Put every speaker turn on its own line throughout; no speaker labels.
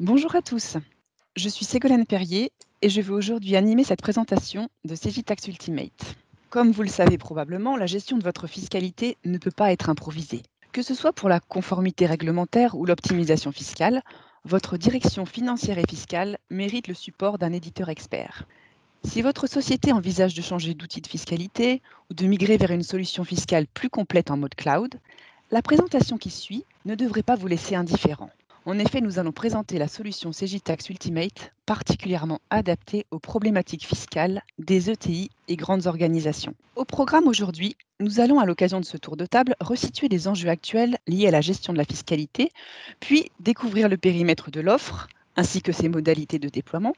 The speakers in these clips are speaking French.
Bonjour à tous, je suis Ségolène Perrier et je vais aujourd'hui animer cette présentation de Cegitax Ultimate. Comme vous le savez probablement, la gestion de votre fiscalité ne peut pas être improvisée. Que ce soit pour la conformité réglementaire ou l'optimisation fiscale, votre direction financière et fiscale mérite le support d'un éditeur expert. Si votre société envisage de changer d'outil de fiscalité ou de migrer vers une solution fiscale plus complète en mode cloud, la présentation qui suit ne devrait pas vous laisser indifférent. En effet, nous allons présenter la solution Cegitax Ultimate, particulièrement adaptée aux problématiques fiscales des ETI et grandes organisations. Au programme aujourd'hui, nous allons, à l'occasion de ce tour de table, resituer les enjeux actuels liés à la gestion de la fiscalité, puis découvrir le périmètre de l'offre, ainsi que ses modalités de déploiement.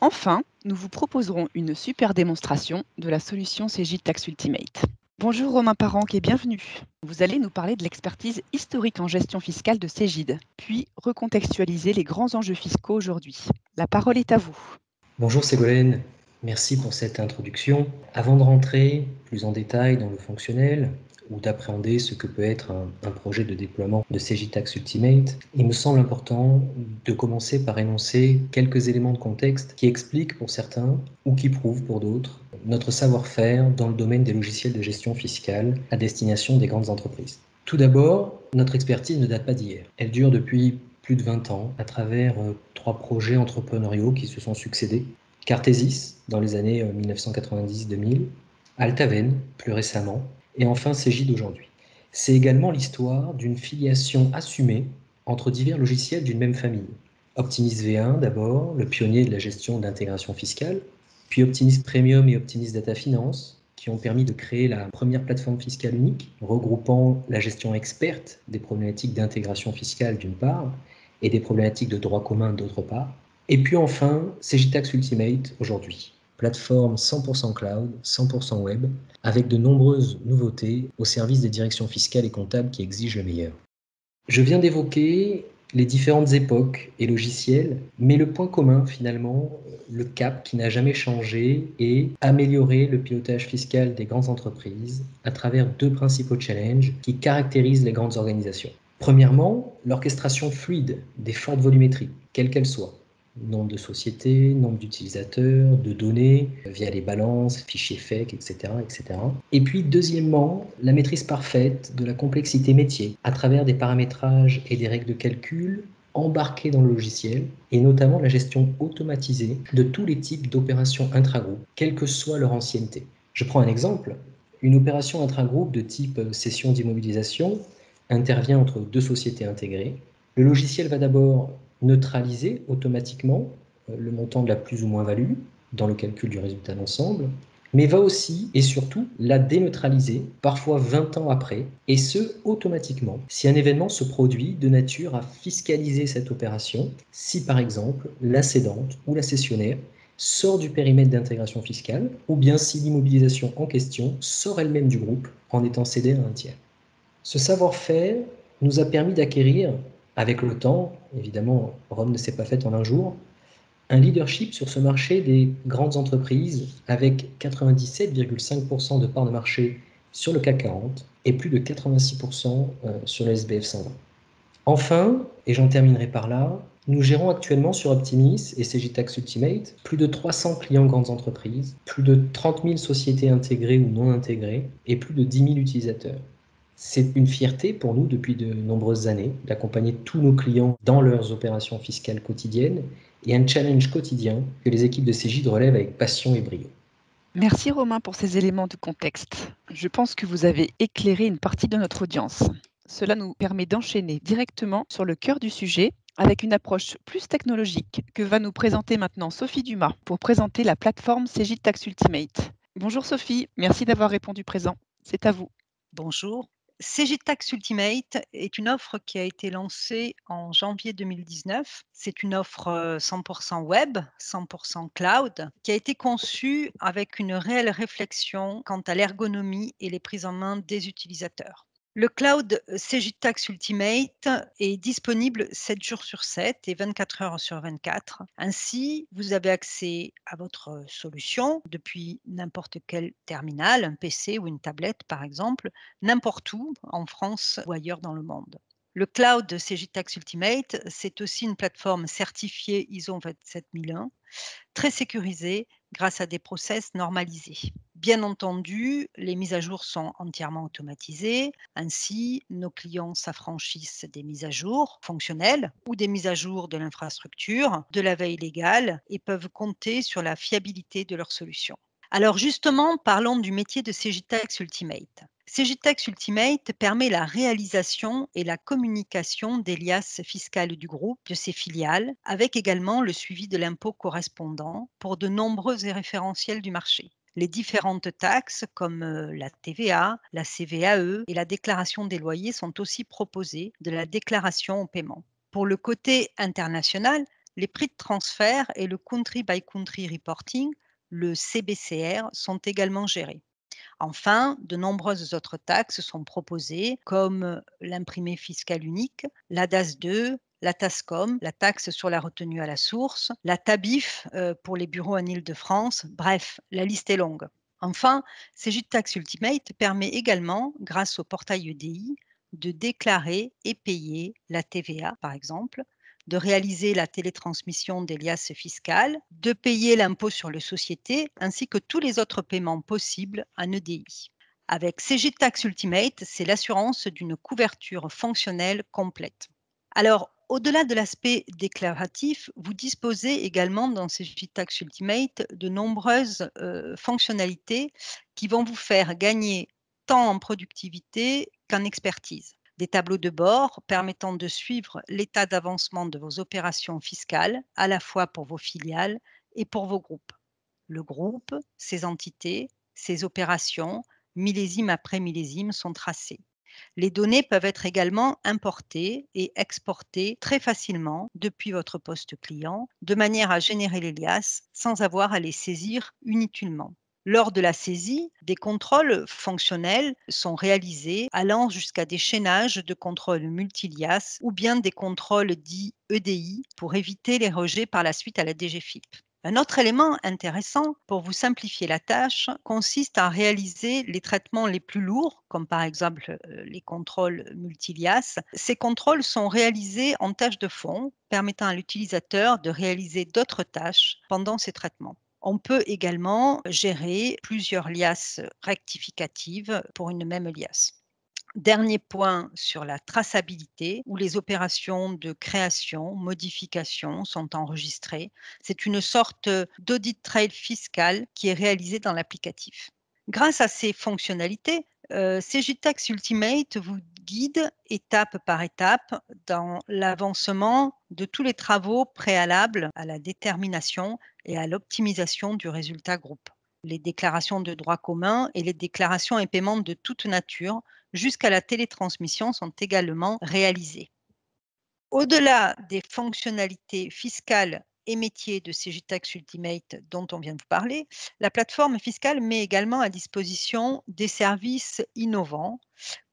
Enfin, nous vous proposerons une super démonstration de la solution Cegitax Ultimate. Bonjour Romain Parent et bienvenue. Vous allez nous parler de l'expertise historique en gestion fiscale de Cegid, puis recontextualiser les grands enjeux fiscaux aujourd'hui. La parole est à vous.
Bonjour Ségolène, merci pour cette introduction. Avant de rentrer plus en détail dans le fonctionnel ou d'appréhender ce que peut être un projet de déploiement de Cegitax Ultimate, il me semble important de commencer par énoncer quelques éléments de contexte qui expliquent pour certains ou qui prouvent pour d'autres notre savoir-faire dans le domaine des logiciels de gestion fiscale à destination des grandes entreprises. Tout d'abord, notre expertise ne date pas d'hier. Elle dure depuis plus de 20 ans à travers 3 projets entrepreneuriaux qui se sont succédés. Cartesis dans les années 1990-2000, Altaven plus récemment, et enfin Cegid aujourd'hui. C'est également l'histoire d'une filiation assumée entre divers logiciels d'une même famille. Optimis V1 d'abord, le pionnier de la gestion d'intégration fiscale, puis Optimis Premium et Optimis Data Finance, qui ont permis de créer la première plateforme fiscale unique, regroupant la gestion experte des problématiques d'intégration fiscale d'une part, et des problématiques de droit commun d'autre part. Et puis enfin, Cegitax Ultimate aujourd'hui, plateforme 100% cloud, 100% web, avec de nombreuses nouveautés au service des directions fiscales et comptables qui exigent le meilleur. Je viens d'évoquer les différentes époques et logiciels, mais le point commun finalement, le cap qui n'a jamais changé est améliorer le pilotage fiscal des grandes entreprises à travers 2 principaux challenges qui caractérisent les grandes organisations. Premièrement, l'orchestration fluide des fortes volumétries, quelles qu'elles soient. Nombre de sociétés, nombre d'utilisateurs, de données, via les balances, fichiers FEC, etc., etc. Et puis, deuxièmement, la maîtrise parfaite de la complexité métier à travers des paramétrages et des règles de calcul embarquées dans le logiciel, et notamment la gestion automatisée de tous les types d'opérations intragroupe, quelle que soit leur ancienneté. Je prends un exemple. Une opération intragroupe de type cession d'immobilisation intervient entre 2 sociétés intégrées. Le logiciel va d'abord neutraliser automatiquement le montant de la plus ou moins-value dans le calcul du résultat d'ensemble, mais va aussi et surtout la déneutraliser, parfois 20 ans après, et ce automatiquement, si un événement se produit de nature à fiscaliser cette opération, si par exemple la cédante ou la cessionnaire sort du périmètre d'intégration fiscale, ou bien si l'immobilisation en question sort elle-même du groupe en étant cédée à un tiers. Ce savoir-faire nous a permis d'acquérir, avec le temps, évidemment, Rome ne s'est pas faite en un jour, un leadership sur ce marché des grandes entreprises avec 97,5% de part de marché sur le CAC 40 et plus de 86% sur le SBF 120. Enfin, et j'en terminerai par là, nous gérons actuellement sur Optimis et Cegitax Ultimate plus de 300 clients grandes entreprises, plus de 30 000 sociétés intégrées ou non intégrées et plus de 10 000 utilisateurs. C'est une fierté pour nous depuis de nombreuses années d'accompagner tous nos clients dans leurs opérations fiscales quotidiennes et un challenge quotidien que les équipes de Cegid relèvent avec passion et brio.
Merci Romain pour ces éléments de contexte. Je pense que vous avez éclairé une partie de notre audience. Cela nous permet d'enchaîner directement sur le cœur du sujet avec une approche plus technologique que va nous présenter maintenant Sophie Dumas pour présenter la plateforme Cegitax Ultimate. Bonjour Sophie, merci d'avoir répondu présent. C'est à vous.
Bonjour. Cegitax Ultimate est une offre qui a été lancée en janvier 2019. C'est une offre 100% web, 100% cloud, qui a été conçue avec une réelle réflexion quant à l'ergonomie et les prises en main des utilisateurs. Le cloud Cegitax Ultimate est disponible 7 jours sur 7 et 24 heures sur 24. Ainsi, vous avez accès à votre solution depuis n'importe quel terminal, un PC ou une tablette par exemple, n'importe où en France ou ailleurs dans le monde. Le cloud de Cegitax Ultimate, c'est aussi une plateforme certifiée ISO 27001, très sécurisée grâce à des process normalisés. Bien entendu, les mises à jour sont entièrement automatisées. Ainsi, nos clients s'affranchissent des mises à jour fonctionnelles ou des mises à jour de l'infrastructure, de la veille légale et peuvent compter sur la fiabilité de leur solution. Alors justement, parlons du métier de Cegitax Ultimate. Cegitax Ultimate permet la réalisation et la communication des liasses fiscales du groupe, de ses filiales, avec également le suivi de l'impôt correspondant pour de nombreux référentiels du marché. Les différentes taxes comme la TVA, la CVAE et la déclaration des loyers sont aussi proposées de la déclaration au paiement. Pour le côté international, les prix de transfert et le country by country reporting, le CBCR, sont également gérés. Enfin, de nombreuses autres taxes sont proposées comme l'imprimé fiscal unique, la DAS 2, la TASCOM, la taxe sur la retenue à la source, la TABIF pour les bureaux en Île-de-France, bref, la liste est longue. Enfin, Cegitax Ultimate permet également, grâce au portail EDI, de déclarer et payer la TVA, par exemple, de réaliser la télétransmission des liasses fiscales, de payer l'impôt sur les sociétés, ainsi que tous les autres paiements possibles en EDI. Avec Cegitax Ultimate, c'est l'assurance d'une couverture fonctionnelle complète. Alors, au-delà de l'aspect déclaratif, vous disposez également dans Cegitax Ultimate de nombreuses fonctionnalités qui vont vous faire gagner tant en productivité qu'en expertise. Des tableaux de bord permettant de suivre l'état d'avancement de vos opérations fiscales, à la fois pour vos filiales et pour vos groupes. Le groupe, ses entités, ses opérations, millésime après millésime, sont tracés. Les données peuvent être également importées et exportées très facilement depuis votre poste client, de manière à générer les liasses sans avoir à les saisir inutilement. Lors de la saisie, des contrôles fonctionnels sont réalisés allant jusqu'à des chaînages de contrôles multilias ou bien des contrôles dits EDI pour éviter les rejets par la suite à la DGFiP. Un autre élément intéressant pour vous simplifier la tâche consiste à réaliser les traitements les plus lourds, comme par exemple les contrôles multilias. Ces contrôles sont réalisés en tâches de fond, permettant à l'utilisateur de réaliser d'autres tâches pendant ces traitements. On peut également gérer plusieurs liasses rectificatives pour une même liasse. Dernier point sur la traçabilité, où les opérations de création, modification sont enregistrées. C'est une sorte d'audit trail fiscal qui est réalisé dans l'applicatif. Grâce à ces fonctionnalités, Cegitax Ultimate vous guide étape par étape dans l'avancement de tous les travaux préalables à la détermination et à l'optimisation du résultat groupe. Les déclarations de droit commun et les déclarations et paiements de toute nature jusqu'à la télétransmission sont également réalisées. Au-delà des fonctionnalités fiscales et métiers de Cegitax Ultimate dont on vient de vous parler, la plateforme fiscale met également à disposition des services innovants,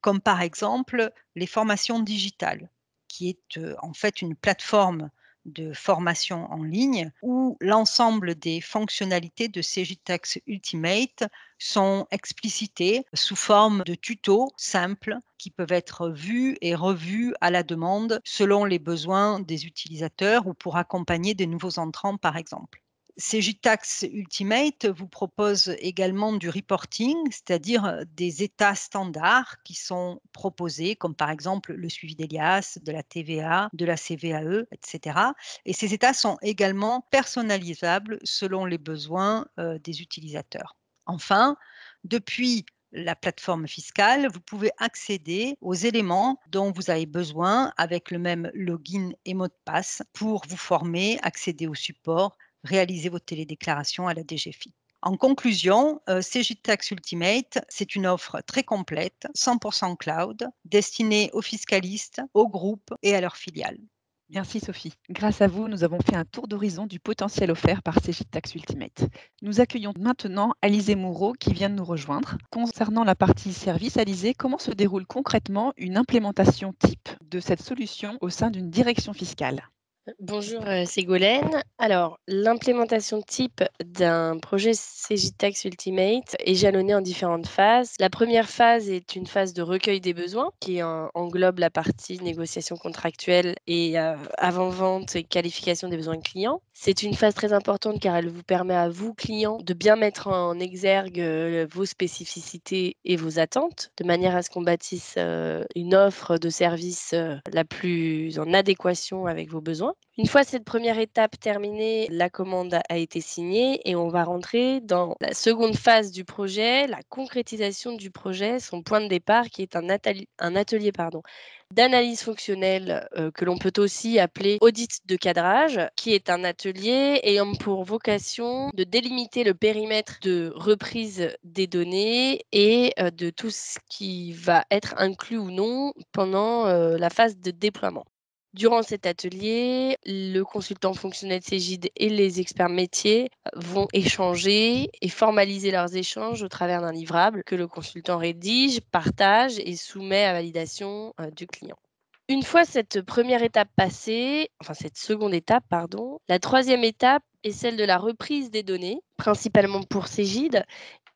comme par exemple les formations digitales, qui est en fait une plateforme de formation en ligne où l'ensemble des fonctionnalités de Cegitax Ultimate sont explicitées sous forme de tutos simples qui peuvent être vus et revus à la demande selon les besoins des utilisateurs ou pour accompagner des nouveaux entrants, par exemple. Cegitax Ultimate vous propose également du reporting, c'est-à-dire des états standards qui sont proposés, comme par exemple le suivi des liasses, de la TVA, de la CVAE, etc. Et ces états sont également personnalisables selon les besoins des utilisateurs. Enfin, depuis la plateforme fiscale, vous pouvez accéder aux éléments dont vous avez besoin avec le même login et mot de passe pour vous former, accéder au support, réaliser vos télédéclarations à la DGFiP. En conclusion, Cegitax Ultimate, c'est une offre très complète, 100% cloud, destinée aux fiscalistes, aux groupes et à leurs filiales.
Merci Sophie. Grâce à vous, nous avons fait un tour d'horizon du potentiel offert par Cegitax Ultimate. Nous accueillons maintenant Alizé Moureau qui vient de nous rejoindre. Concernant la partie service, Alizé, comment se déroule concrètement une implémentation type de cette solution au sein d'une direction fiscale ?
Bonjour, Ségolène. Alors, l'implémentation type d'un projet Cegitax Ultimate est jalonnée en différentes phases. La première phase est une phase de recueil des besoins qui englobe la partie négociation contractuelle et avant-vente et qualification des besoins clients. C'est une phase très importante car elle vous permet à vous, clients, de bien mettre en exergue vos spécificités et vos attentes, de manière à ce qu'on bâtisse une offre de service la plus en adéquation avec vos besoins. Une fois cette première étape terminée, la commande a été signée et on va rentrer dans la seconde phase du projet, la concrétisation du projet, son point de départ qui est un atelier d'analyse fonctionnelle que l'on peut aussi appeler audit de cadrage, qui est un atelier ayant pour vocation de délimiter le périmètre de reprise des données et de tout ce qui va être inclus ou non pendant la phase de déploiement. Durant cet atelier, le consultant fonctionnel Cegid et les experts métiers vont échanger et formaliser leurs échanges au travers d'un livrable que le consultant rédige, partage et soumet à validation du client. Une fois cette première étape passée, enfin cette seconde étape, pardon, la troisième étape est celle de la reprise des données, principalement pour Cegid,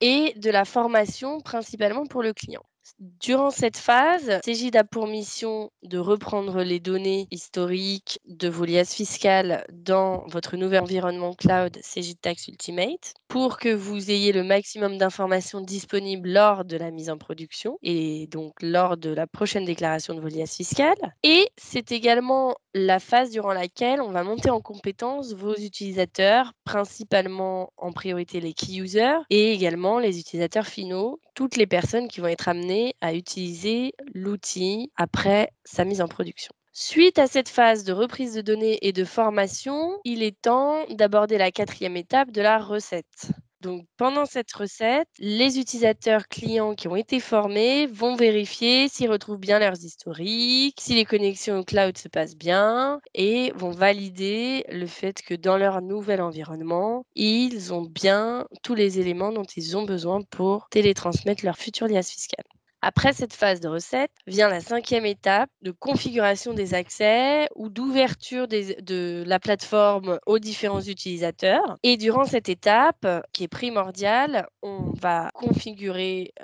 et de la formation, principalement pour le client. Durant cette phase, Cegid a pour mission de reprendre les données historiques de vos liasses fiscales dans votre nouvel environnement cloud Cegid Tax Ultimate pour que vous ayez le maximum d'informations disponibles lors de la mise en production et donc lors de la prochaine déclaration de vos liasses fiscales. Et c'est également la phase durant laquelle on va monter en compétence vos utilisateurs, principalement en priorité les key users et également les utilisateurs finaux, toutes les personnes qui vont être amenées à utiliser l'outil après sa mise en production. Suite à cette phase de reprise de données et de formation, il est temps d'aborder la quatrième étape de la recette. Donc, pendant cette recette, les utilisateurs clients qui ont été formés vont vérifier s'ils retrouvent bien leurs historiques, si les connexions au cloud se passent bien et vont valider le fait que dans leur nouvel environnement, ils ont bien tous les éléments dont ils ont besoin pour télétransmettre leur future liasse fiscale. Après cette phase de recette, vient la cinquième étape de configuration des accès ou d'ouverture de la plateforme aux différents utilisateurs. Et durant cette étape, qui est primordiale, on va configurer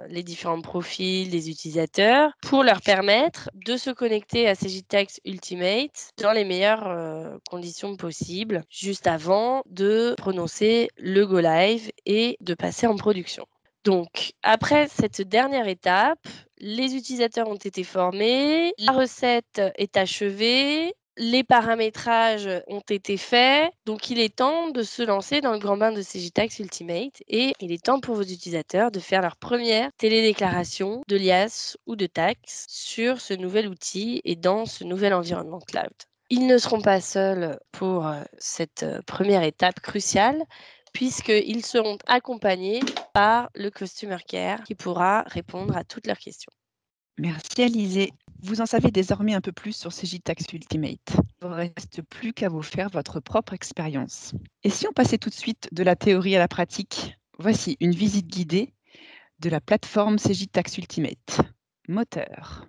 les différents profils des utilisateurs pour leur permettre de se connecter à Cegitax Ultimate dans les meilleures conditions possibles, juste avant de prononcer le go live et de passer en production. Donc, après cette dernière étape, les utilisateurs ont été formés, la recette est achevée, les paramétrages ont été faits, donc il est temps de se lancer dans le grand bain de Cegitax Ultimate et il est temps pour vos utilisateurs de faire leur première télédéclaration de liasse ou de taxe sur ce nouvel outil et dans ce nouvel environnement cloud. Ils ne seront pas seuls pour cette première étape cruciale, puisqu'ils seront accompagnés par le Customer Care qui pourra répondre à toutes leurs questions.
Merci Alizé. Vous en savez désormais un peu plus sur Cegitax Ultimate. Il ne reste plus qu'à vous faire votre propre expérience. Et si on passait tout de suite de la théorie à la pratique, voici une visite guidée de la plateforme Cegitax Ultimate. Moteur.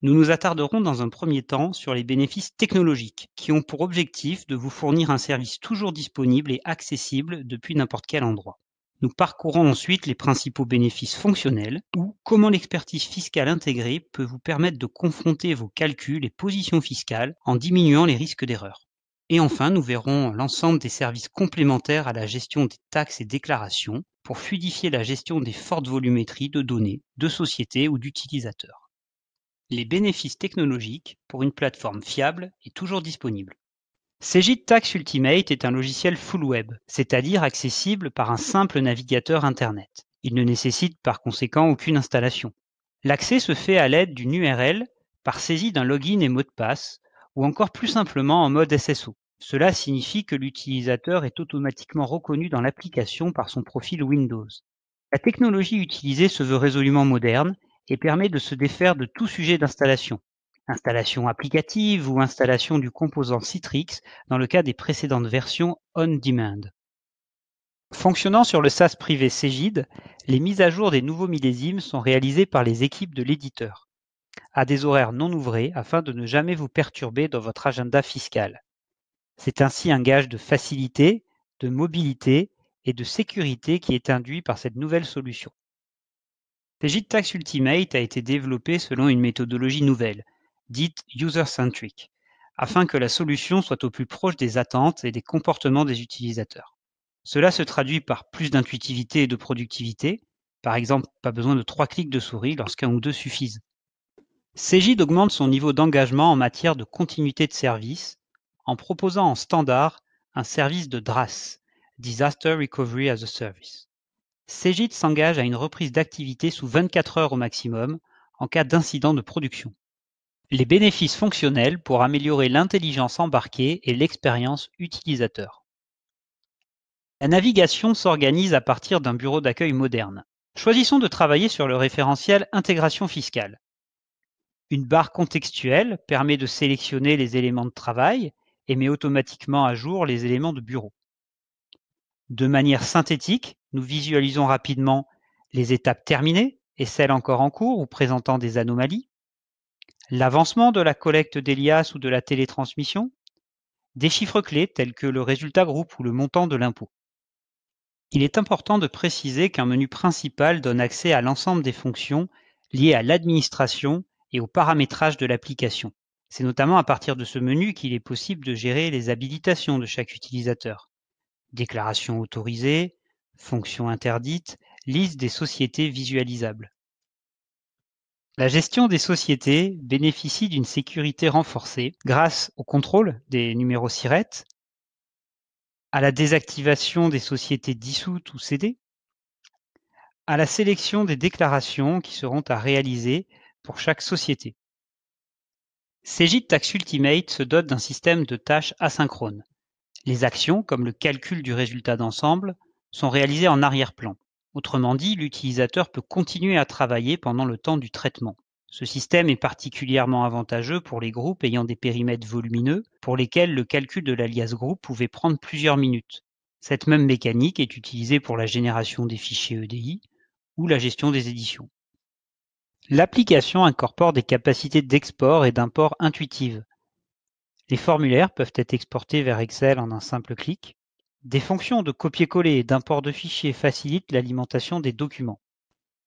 Nous nous attarderons dans un premier temps sur les bénéfices technologiques, qui ont pour objectif de vous fournir un service toujours disponible et accessible depuis n'importe quel endroit. Nous parcourrons ensuite les principaux bénéfices fonctionnels, ou comment l'expertise fiscale intégrée peut vous permettre de confronter vos calculs et positions fiscales en diminuant les risques d'erreur. Et enfin, nous verrons l'ensemble des services complémentaires à la gestion des taxes et déclarations pour fluidifier la gestion des fortes volumétries de données, de sociétés ou d'utilisateurs. Les bénéfices technologiques pour une plateforme fiable et toujours disponible. Cegid Tax Ultimate est un logiciel full web, c'est-à-dire accessible par un simple navigateur Internet. Il ne nécessite par conséquent aucune installation. L'accès se fait à l'aide d'une URL par saisie d'un login et mot de passe, ou encore plus simplement en mode SSO. Cela signifie que l'utilisateur est automatiquement reconnu dans l'application par son profil Windows. La technologie utilisée se veut résolument moderne et permet de se défaire de tout sujet d'installation, installation applicative ou installation du composant Citrix dans le cas des précédentes versions on-demand. Fonctionnant sur le SaaS privé Cegid, les mises à jour des nouveaux millésimes sont réalisées par les équipes de l'éditeur, à des horaires non ouvrés afin de ne jamais vous perturber dans votre agenda fiscal. C'est ainsi un gage de facilité, de mobilité et de sécurité qui est induit par cette nouvelle solution. Cegid Ultimate a été développé selon une méthodologie nouvelle, dite user-centric, afin que la solution soit au plus proche des attentes et des comportements des utilisateurs. Cela se traduit par plus d'intuitivité et de productivité. Par exemple, pas besoin de 3 clics de souris lorsqu'un ou deux suffisent. Cegid augmente son niveau d'engagement en matière de continuité de service en proposant en standard un service de DRaaS, Disaster Recovery as a Service. Cegid s'engage à une reprise d'activité sous 24 heures au maximum en cas d'incident de production. Les bénéfices fonctionnels pour améliorer l'intelligence embarquée et l'expérience utilisateur. La navigation s'organise à partir d'un bureau d'accueil moderne. Choisissons de travailler sur le référentiel intégration fiscale. Une barre contextuelle permet de sélectionner les éléments de travail et met automatiquement à jour les éléments de bureau. De manière synthétique, nous visualisons rapidement les étapes terminées et celles encore en cours ou présentant des anomalies, l'avancement de la collecte des liasses ou de la télétransmission, des chiffres clés tels que le résultat groupe ou le montant de l'impôt. Il est important de préciser qu'un menu principal donne accès à l'ensemble des fonctions liées à l'administration et au paramétrage de l'application. C'est notamment à partir de ce menu qu'il est possible de gérer les habilitations de chaque utilisateur. Déclaration autorisée, fonctions interdites, liste des sociétés visualisables. La gestion des sociétés bénéficie d'une sécurité renforcée grâce au contrôle des numéros SIRET, à la désactivation des sociétés dissoutes ou cédées, à la sélection des déclarations qui seront à réaliser pour chaque société. Cegid Tax Ultimate se dote d'un système de tâches asynchrone. Les actions, comme le calcul du résultat d'ensemble, sont réalisées en arrière-plan. Autrement dit, l'utilisateur peut continuer à travailler pendant le temps du traitement. Ce système est particulièrement avantageux pour les groupes ayant des périmètres volumineux, pour lesquels le calcul de l'alias groupe pouvait prendre plusieurs minutes. Cette même mécanique est utilisée pour la génération des fichiers EDI ou la gestion des éditions. L'application incorpore des capacités d'export et d'import intuitives. Les formulaires peuvent être exportés vers Excel en un simple clic. Des fonctions de copier-coller et d'import de fichiers facilitent l'alimentation des documents.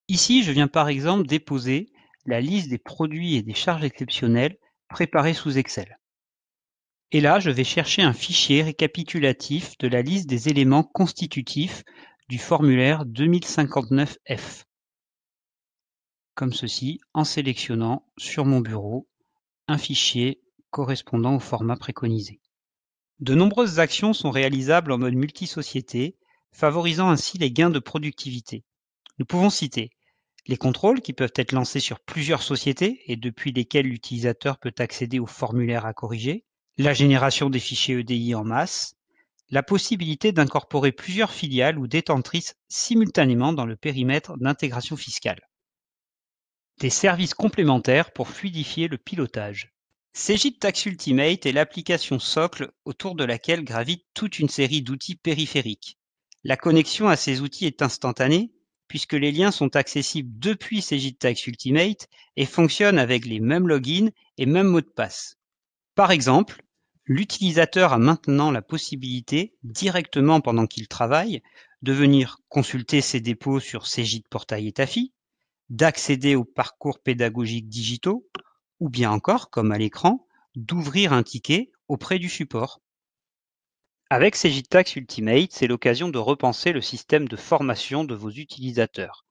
Ici, je viens par exemple déposer la liste des produits et des charges exceptionnelles préparées sous Excel. Et là, je vais chercher un fichier récapitulatif de la liste des éléments constitutifs du formulaire 2059F. Comme ceci, en sélectionnant sur mon bureau un fichier correspondant au format préconisé. De nombreuses actions sont réalisables en mode multisociété, favorisant ainsi les gains de productivité. Nous pouvons citer les contrôles qui peuvent être lancés sur plusieurs sociétés et depuis lesquelles l'utilisateur peut accéder aux formulaires à corriger, la génération des fichiers EDI en masse, la possibilité d'incorporer plusieurs filiales ou détentrices simultanément dans le périmètre d'intégration fiscale. Des services complémentaires pour fluidifier le pilotage. Cegid Tax Ultimate est l'application socle autour de laquelle gravite toute une série d'outils périphériques. La connexion à ces outils est instantanée puisque les liens sont accessibles depuis Cegid Tax Ultimate et fonctionnent avec les mêmes logins et mêmes mots de passe. Par exemple, l'utilisateur a maintenant la possibilité, directement pendant qu'il travaille, de venir consulter ses dépôts sur Cegid Portail Etafi, d'accéder aux parcours pédagogiques digitaux, ou bien encore, comme à l'écran, d'ouvrir un ticket auprès du support. Avec Cegid Tax Ultimate, c'est l'occasion de repenser le système de formation de vos utilisateurs.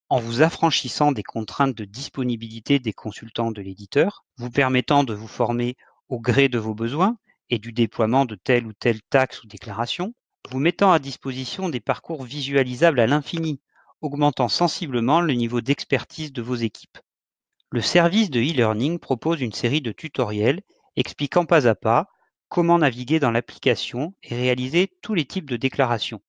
En vous affranchissant des contraintes de disponibilité des consultants de l'éditeur, vous permettant de vous former au gré de vos besoins et du déploiement de telle ou telle taxe ou déclaration, vous mettant à disposition des parcours visualisables à l'infini, augmentant sensiblement le niveau d'expertise de vos équipes. Le service de e-learning propose une série de tutoriels expliquant pas à pas comment naviguer dans l'application et réaliser tous les types de déclarations.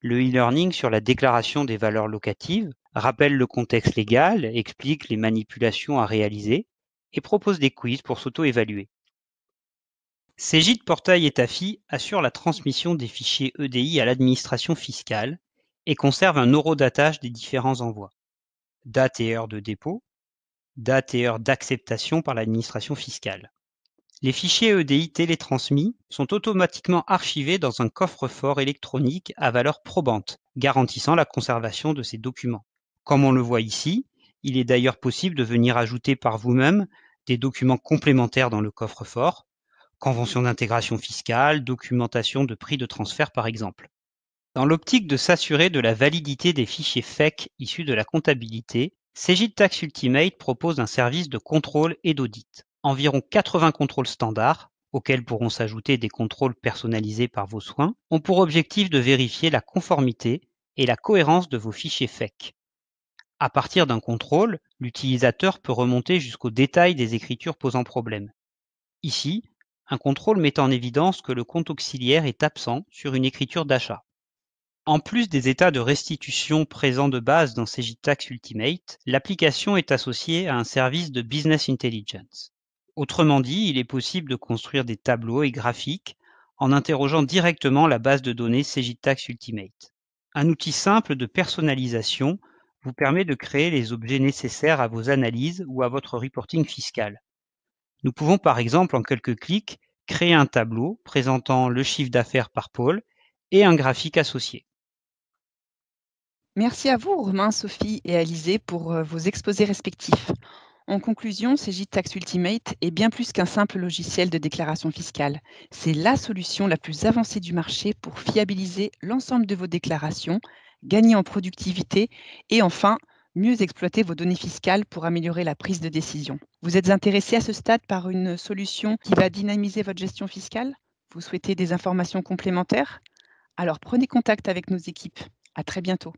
Le e-learning sur la déclaration des valeurs locatives rappelle le contexte légal, explique les manipulations à réaliser et propose des quiz pour s'auto-évaluer. Cegid Portail Etafi assure la transmission des fichiers EDI à l'administration fiscale et conserve un horodatage des différents envois. Date et heure de dépôt, date et heure d'acceptation par l'administration fiscale. Les fichiers EDI télétransmis sont automatiquement archivés dans un coffre-fort électronique à valeur probante, garantissant la conservation de ces documents. Comme on le voit ici, il est d'ailleurs possible de venir ajouter par vous-même des documents complémentaires dans le coffre-fort, convention d'intégration fiscale, documentation de prix de transfert par exemple. Dans l'optique de s'assurer de la validité des fichiers FEC issus de la comptabilité, Cegid-Tax Ultimate propose un service de contrôle et d'audit. Environ 80 contrôles standards, auxquels pourront s'ajouter des contrôles personnalisés par vos soins, ont pour objectif de vérifier la conformité et la cohérence de vos fichiers FEC. À partir d'un contrôle, l'utilisateur peut remonter jusqu'au détail des écritures posant problème. Ici, un contrôle met en évidence que le compte auxiliaire est absent sur une écriture d'achat. En plus des états de restitution présents de base dans Cegid-Tax Ultimate, l'application est associée à un service de Business Intelligence. Autrement dit, il est possible de construire des tableaux et graphiques en interrogeant directement la base de données Cegid-Tax Ultimate. Un outil simple de personnalisation vous permet de créer les objets nécessaires à vos analyses ou à votre reporting fiscal. Nous pouvons par exemple, en quelques clics, créer un tableau présentant le chiffre d'affaires par pôle et un graphique associé.
Merci à vous, Romain, Sophie et Alizé, pour vos exposés respectifs. En conclusion, Cegid-Tax Ultimate est bien plus qu'un simple logiciel de déclaration fiscale. C'est la solution la plus avancée du marché pour fiabiliser l'ensemble de vos déclarations, gagner en productivité et enfin, mieux exploiter vos données fiscales pour améliorer la prise de décision. Vous êtes intéressé à ce stade par une solution qui va dynamiser votre gestion fiscale? Vous souhaitez des informations complémentaires? Alors prenez contact avec nos équipes. À très bientôt.